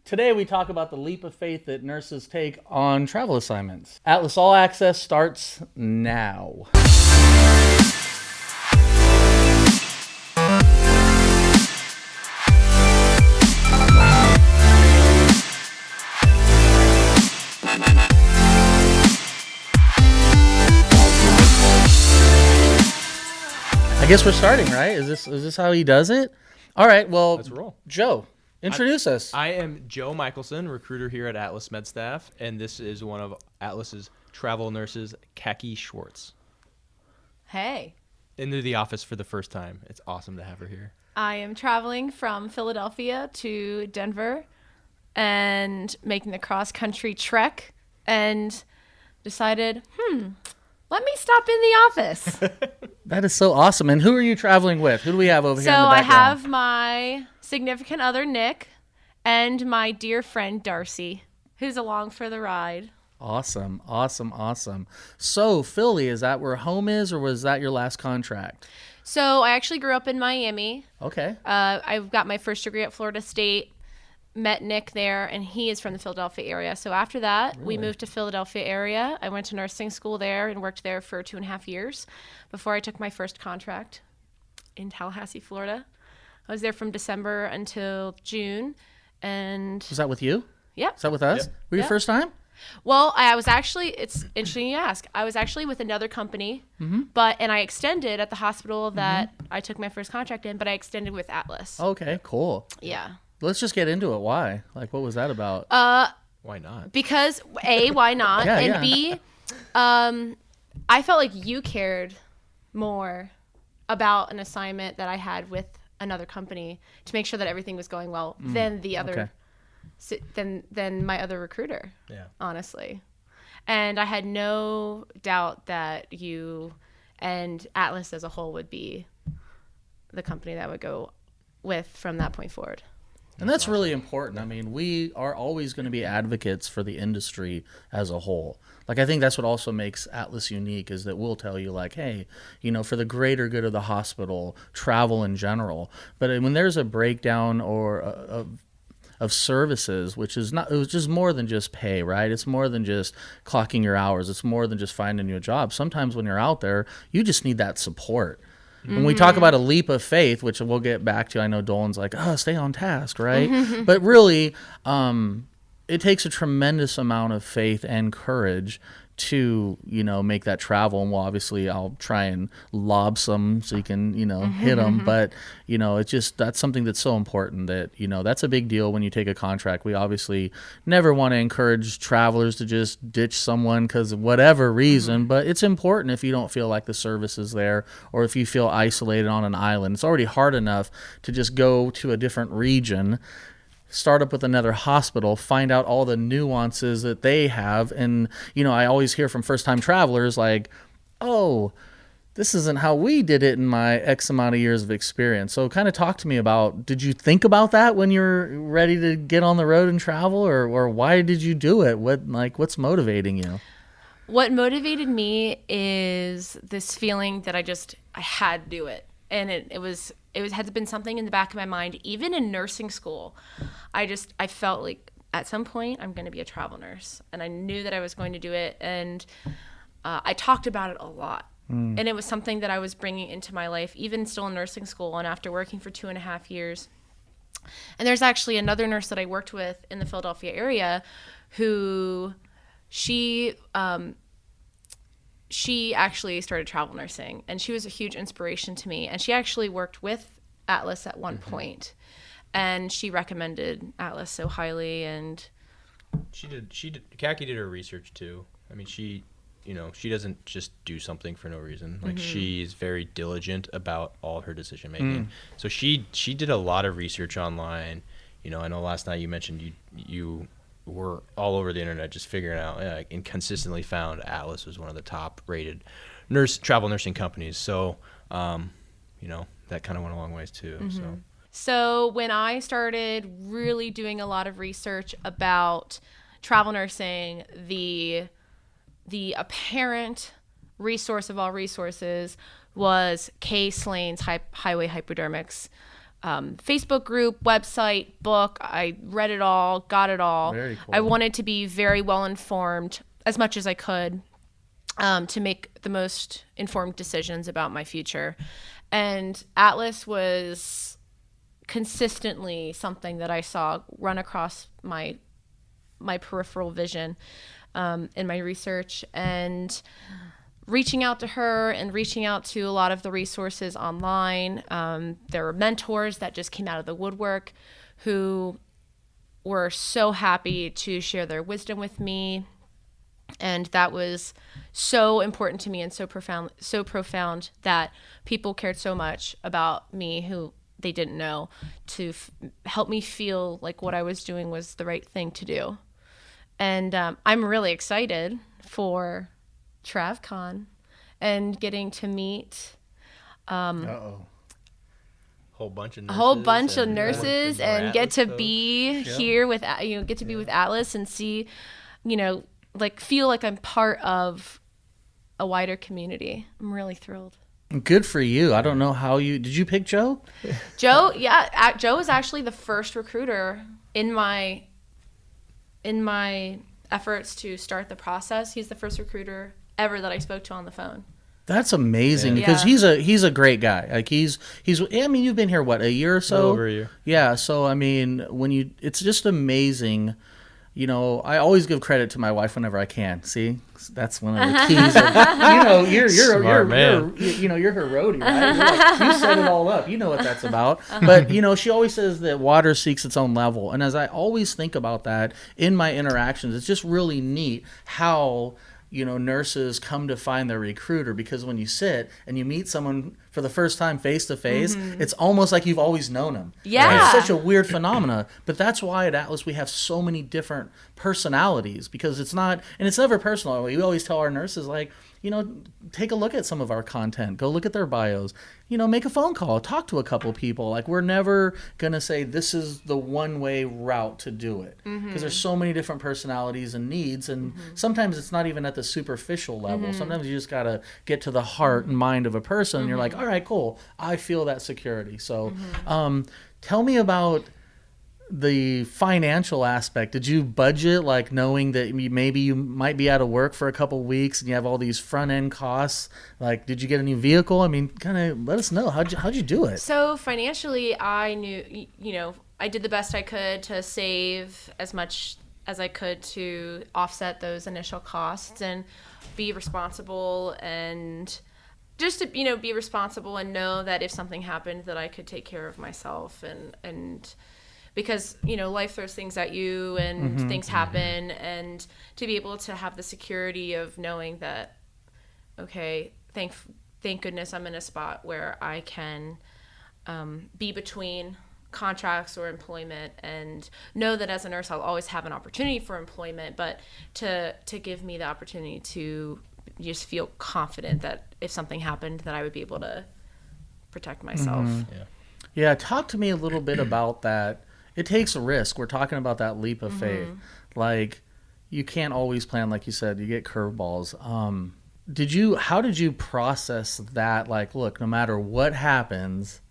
Today we talk about the leap of faith that nurses take on travel assignments. Atlas All Access starts now. I guess we're starting, right? Is this how he does it? All right, well, let's roll. Joe, introduce us. I am Joe Michaelsen, recruiter here at Atlas MedStaff, and this is one of Atlas's travel nurses, Kacki Schwartz. Hey. Into the office for the first time. It's awesome to have her here. I am traveling from Philadelphia to Denver and making the cross-country trek and decided, let me stop in the office. That is so awesome. And who are you traveling with? Who do we have over here in the So I background? have my significant other, Nick, and my dear friend, Darcy, who's along for the ride. Awesome. So, Philly, is that where home is, or was that your last contract? So I actually grew up in Miami. Okay. I got my first degree at Florida State, met Nick there, and he is from the Philadelphia area. So after that, we moved to Philadelphia area. I went to nursing school there and worked there for 2.5 years before I took my first contract in Tallahassee, Florida. I was there from December until June. And Was that with you? Yep. Is that with us? Yep. Were you first time? Well, I was actually, it's interesting you ask. I was actually with another company, and I extended at the hospital that I took my first contract in, but I extended with Atlas. Okay, cool. Yeah. Let's just get into it. Why? Like, what was that about? Why not? Because A, why not? Yeah, and yeah. B, I felt like you cared more about an assignment that I had with another company to make sure that everything was going well than the other, than my other recruiter. Yeah. Honestly, and I had no doubt that you and Atlas as a whole would be the company that would go with from that point forward. And that's really important. I mean, we are always going to be advocates for the industry as a whole. Like, I think that's what also makes Atlas unique, is that we'll tell you, like, hey, you know, for the greater good of the hospital, travel in general. But when there's a breakdown or of services, which is not, it was just more than just pay, right? It's more than just clocking your hours. It's more than just finding you a job. Sometimes when you're out there, you just need that support. When we talk about a leap of faith, which we'll get back to, I know Dolan's like, stay on task, right? But really, it takes a tremendous amount of faith and courage to, you know, make that travel. And I'll try and lob some so you can, you know, hit them. But, you know, it's just, that's something that's so important that, you know, that's a big deal when you take a contract. We obviously never want to encourage travelers to just ditch someone because of whatever reason, but it's important if you don't feel like the service is there, or if you feel isolated on an island. It's already hard enough to just go to a different region, start up with another hospital, find out all the nuances that they have. And, you know, I always hear from first-time travelers like, oh, this isn't how we did it in my X amount of years of experience. So kind of talk to me about, did you think about that when you're ready to get on the road and travel, or why did you do it? What's motivating you? What motivated me is this feeling that I had to do it. And it had been something in the back of my mind, even in nursing school. I felt like at some point I'm going to be a travel nurse, and I knew that I was going to do it. And I talked about it a lot. And it was something that I was bringing into my life, even still in nursing school and after working for 2.5 years. And there's actually another nurse that I worked with in the Philadelphia area who she actually started travel nursing, and she was a huge inspiration to me. And she actually worked with Atlas at one point, and she recommended Atlas so highly. And Kacki did her research too. I mean, she doesn't just do something for no reason. Like, she's very diligent about all her decision making. So she did a lot of research online. You know, I know last night you mentioned you were all over the internet just figuring out, and consistently found Atlas was one of the top rated travel nursing companies. So, you know, that kind of went a long ways too. So when I started really doing a lot of research about travel nursing, the apparent resource of all resources was Kay Slane's highway hypodermics. Facebook group, website, book. I read it all, got it all. Very cool. I wanted to be very well informed as much as I could to make the most informed decisions about my future. And Atlas was consistently something that I saw run across my peripheral vision in my research, and reaching out to her and reaching out to a lot of the resources online. There were mentors that just came out of the woodwork who were so happy to share their wisdom with me. And that was so important to me and so profound that people cared so much about me who they didn't know, to help me feel like what I was doing was the right thing to do. And I'm really excited for TravCon and getting to meet Whole bunch of nurses and get to be here with, get to be with Atlas and see, like feel like I'm part of a wider community. I'm really thrilled. Good for you. I don't know how did you pick Joe? Joe was actually the first recruiter in my efforts to start the process. He's the first recruiter ever that I spoke to on the phone. That's amazing because he's a great guy. Like he's I mean, you've been here what, a year or so? Over a year. Yeah, so I mean, it's just amazing. I always give credit to my wife whenever I can. See, that's one of the keys. You're Smart man. You're her roadie, right? You set it all up. You know what that's about. But she always says that water seeks its own level, and as I always think about that in my interactions, it's just really neat how nurses come to find their recruiter, because when you sit and you meet someone for the first time face to face, it's almost like you've always known them. Yeah. It's such a weird phenomena, but that's why at Atlas we have so many different personalities, because it's never personal. We always tell our nurses, like, take a look at some of our content, go look at their bios, make a phone call, talk to a couple people. Like, we're never going to say this is the one way route to do it, because there's so many different personalities and needs. And sometimes it's not even at the superficial level. Sometimes you just got to get to the heart and mind of a person. And you're like, all right, cool. I feel that security. So tell me about the financial aspect. Did you budget, like, knowing that maybe you might be out of work for a couple weeks and you have all these front end costs? Like, did you get a new vehicle? I mean, kind of let us know. How'd you do it? So financially, I knew, I did the best I could to save as much as I could to offset those initial costs and be responsible, and just to, be responsible and know that if something happened that I could take care of myself, and because, life throws things at you and things happen, and to be able to have the security of knowing that, okay, thank goodness I'm in a spot where I can be between contracts or employment, and know that as a nurse I'll always have an opportunity for employment, but to give me the opportunity to just feel confident that if something happened that I would be able to protect myself. Yeah, talk to me a little bit about that. It takes a risk. We're talking about that leap of faith. Like, you can't always plan, like you said, you get curveballs. How did you process that? Like, look, no matter what happens,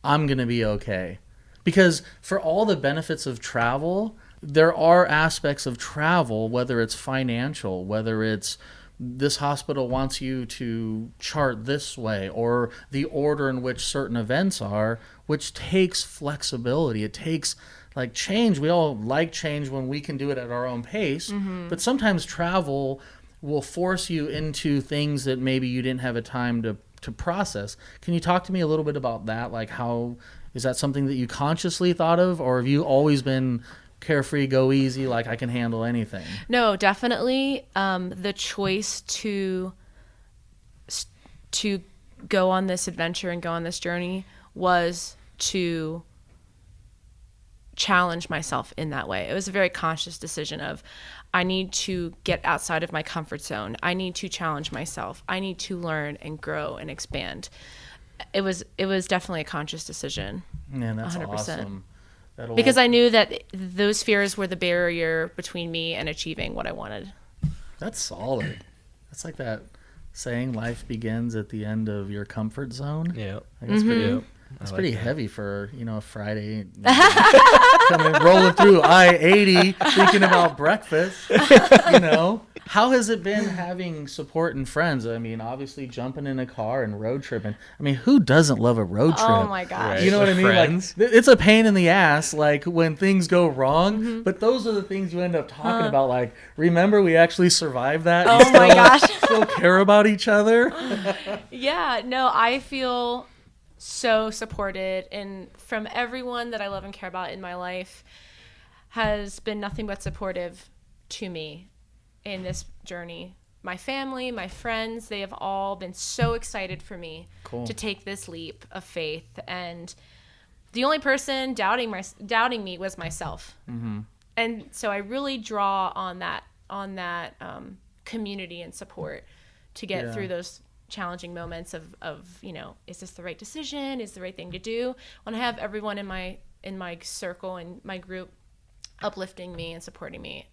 I'm going to be okay. Because for all the benefits of travel, there are aspects of travel, whether it's financial, whether it's this hospital wants you to chart this way, or the order in which certain events are, which takes flexibility. It takes, like, change. We all like change when we can do it at our own pace, but sometimes travel will force you into things that maybe you didn't have a time to process. Can you talk to me a little bit about that? Like, how is that something that you consciously thought of, or have you always been carefree, go easy, like I can handle anything? No, definitely. The choice to go on this adventure and go on this journey was to challenge myself in that way. It was a very conscious decision of, I need to get outside of my comfort zone. I need to challenge myself. I need to learn and grow and expand. It was definitely a conscious decision. Man, that's 100%. awesome. Because I knew that those fears were the barrier between me and achieving what I wanted. That's solid. That's like that saying, life begins at the end of your comfort zone. Yeah. That's pretty. That's pretty heavy for, a Friday. Rolling through I-80, thinking about breakfast, How has it been having support and friends? I mean, obviously jumping in a car and road tripping. I mean, who doesn't love a road trip? Oh my gosh. Right. You know what I mean? Friends. Like, it's a pain in the ass, like, when things go wrong, but those are the things you end up talking about. Like, remember we actually survived that? Oh and my gosh. still care about each other? Yeah, no, I feel so supported, and from everyone that I love and care about in my life has been nothing but supportive to me in this journey. My family, my friends, they have all been so excited for me to take this leap of faith, and the only person doubting me was myself. And so I really draw on that community and support to get through those challenging moments of is this the right decision? Is the right thing to do? When I have everyone in my circle and my group uplifting me and supporting me,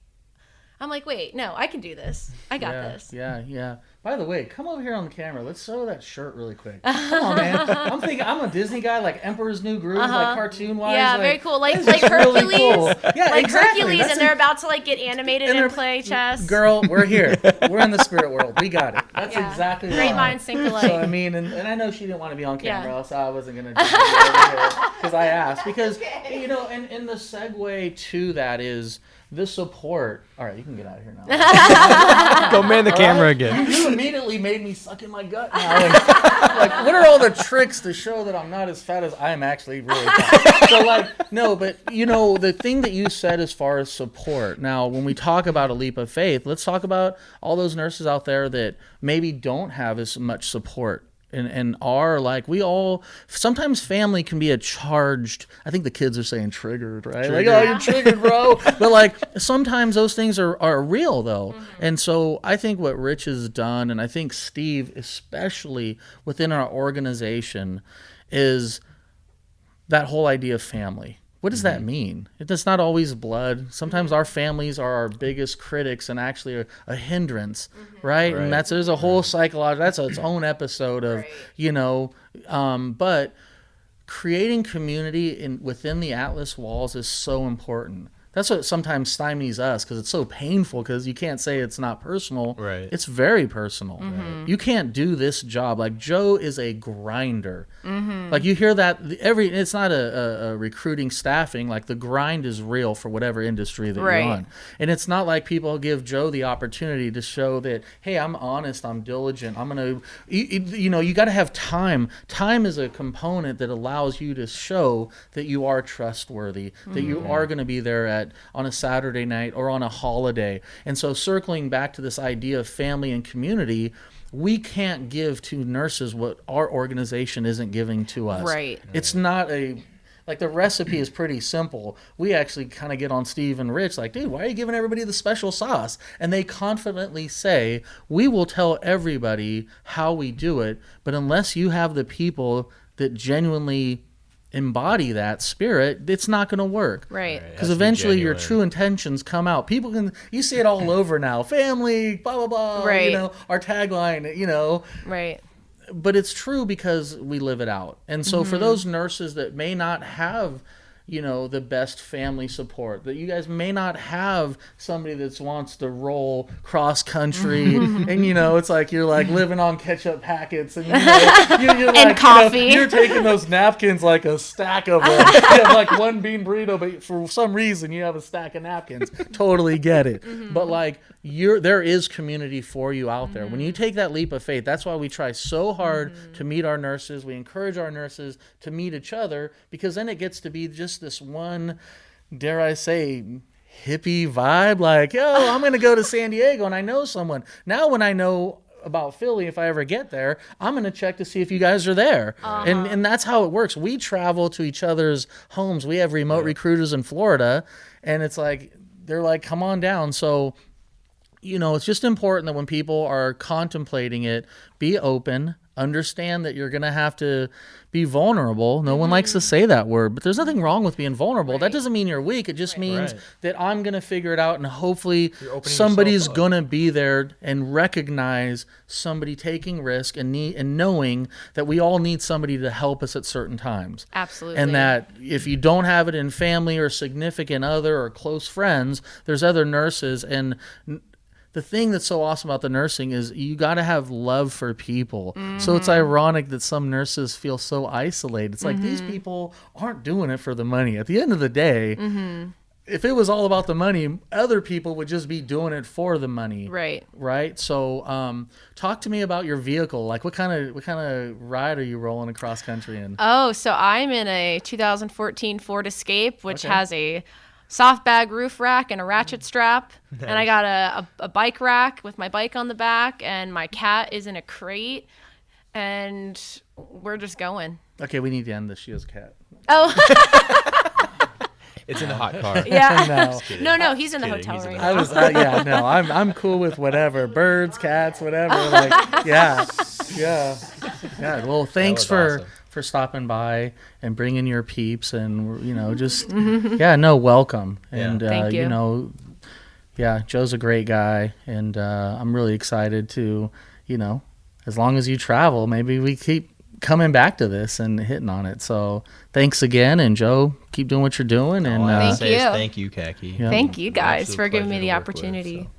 I'm like, wait, no, I can do this. I got this. Yeah. By the way, come over here on the camera. Let's show that shirt really quick. Come on, man. I'm thinking I'm a Disney guy, like Emperor's New Groove, like cartoon-wise. Yeah, like, very cool. Like Hercules. Really cool. Yeah, like exactly. Hercules, That's and they're about to get animated and play chess. Girl, we're here. We're in the spirit world. We got it. That's exactly right. Great minds think alike. So, I mean, and I know she didn't want to be on camera, so I wasn't going to do it because I asked. Because, and the segue to that is the support. All right, you can get out of here now. Go man the camera again. You immediately made me suck in my gut now. Like, what are all the tricks to show that I'm not as fat as I am actually really fat? So, no, but, the thing that you said as far as support. Now, when we talk about a leap of faith, let's talk about all those nurses out there that maybe don't have as much support. And are like, we all, sometimes family can be a charged, I think the kids are saying triggered, right? Triggered. Like, oh, you're triggered, bro. But sometimes those things are real though. And so I think what Rich has done, and I think Steve, especially within our organization, is that whole idea of family. What does that mean? It's not always blood. Sometimes our families are our biggest critics and actually a hindrance, right? And there's a whole psychological, that's its own episode of, but creating community within the Atlas walls is so important. That's what sometimes stymies us, because it's so painful, because you can't say it's not personal. Right. It's very personal. You can't do this job. Like, Joe is a grinder. Like, you hear that it's not a recruiting staffing. Like, the grind is real for whatever industry that you're on. And it's not like people give Joe the opportunity to show that, hey, I'm honest, I'm diligent, I'm going to, you got to have time. Time is a component that allows you to show that you are trustworthy, that you are going to be there on a Saturday night or on a holiday. And so circling back to this idea of family and community, we can't give to nurses what our organization isn't giving to us. Right. It's not like, the recipe is pretty simple. We actually kind of get on Steve and Rich like, dude, why are you giving everybody the special sauce? And they confidently say, we will tell everybody how we do it, but unless you have the people that genuinely embody that spirit, it's not going to work. Right. Because eventually your true intentions come out. You see it all over now. Family, blah, blah, blah. Right. Our tagline, Right. But it's true because we live it out. And so for those nurses that may not have the best family support, that you guys may not have somebody that wants to roll cross country and it's like you're like living on ketchup packets and you're and like, coffee. You're taking those napkins like a stack of them. You have like one bean burrito, but for some reason you have a stack of napkins. Totally get it. But like there is community for you out there. When you take that leap of faith, that's why we try so hard to meet our nurses. We encourage our nurses to meet each other, because then it gets to be just this one, dare I say, hippie vibe. Like, I'm going to go to San Diego and I know someone. Now when I know about Philly, if I ever get there, I'm going to check to see if you guys are there. And that's how it works. We travel to each other's homes. We have remote recruiters in Florida, and it's like, they're like, come on down. So, it's just important that when people are contemplating it, be open. understand that you're going to have to be vulnerable. No one likes to say that word, but there's nothing wrong with being vulnerable. Right. That doesn't mean you're weak. It just means Right. that I'm going to figure it out, and hopefully opening somebody's yourself up. going to be there and recognize somebody taking risk and knowing that we all need somebody to help us at certain times. Absolutely. And that if you don't have it in family or significant other or close friends, there's other nurses. And the thing that's so awesome about the nursing is you got to have love for people. So it's ironic that some nurses feel so isolated. It's like these people aren't doing it for the money. At the end of the day, if it was all about the money, other people would just be doing it for the money. Right. So talk to me about your vehicle. Like what kind of ride are you rolling across country in? Oh, so I'm in a 2014 Ford Escape, which has a soft bag roof rack and a ratchet strap. And I got a bike rack with my bike on the back, and my cat is in a crate, and we're just going. Okay, we need to end this. She has a cat. Oh, It's in the hot car. yeah. No. No, he's in the Kidding, hotel he's in right the now. Yeah, no, I'm cool with whatever. Birds, cats, whatever. Like, yeah. Well, thanks was for awesome. stopping by and bringing your peeps, and just welcome. And Thank you. Joe's a great guy, and I'm really excited to, as long as you travel, maybe we keep coming back to this and hitting on it. So thanks again, and Joe, keep doing what you're doing. And Thank you. Thank you, Kacki. Yeah. Thank you guys Absolute for giving me pleasure the to work with, opportunity. so.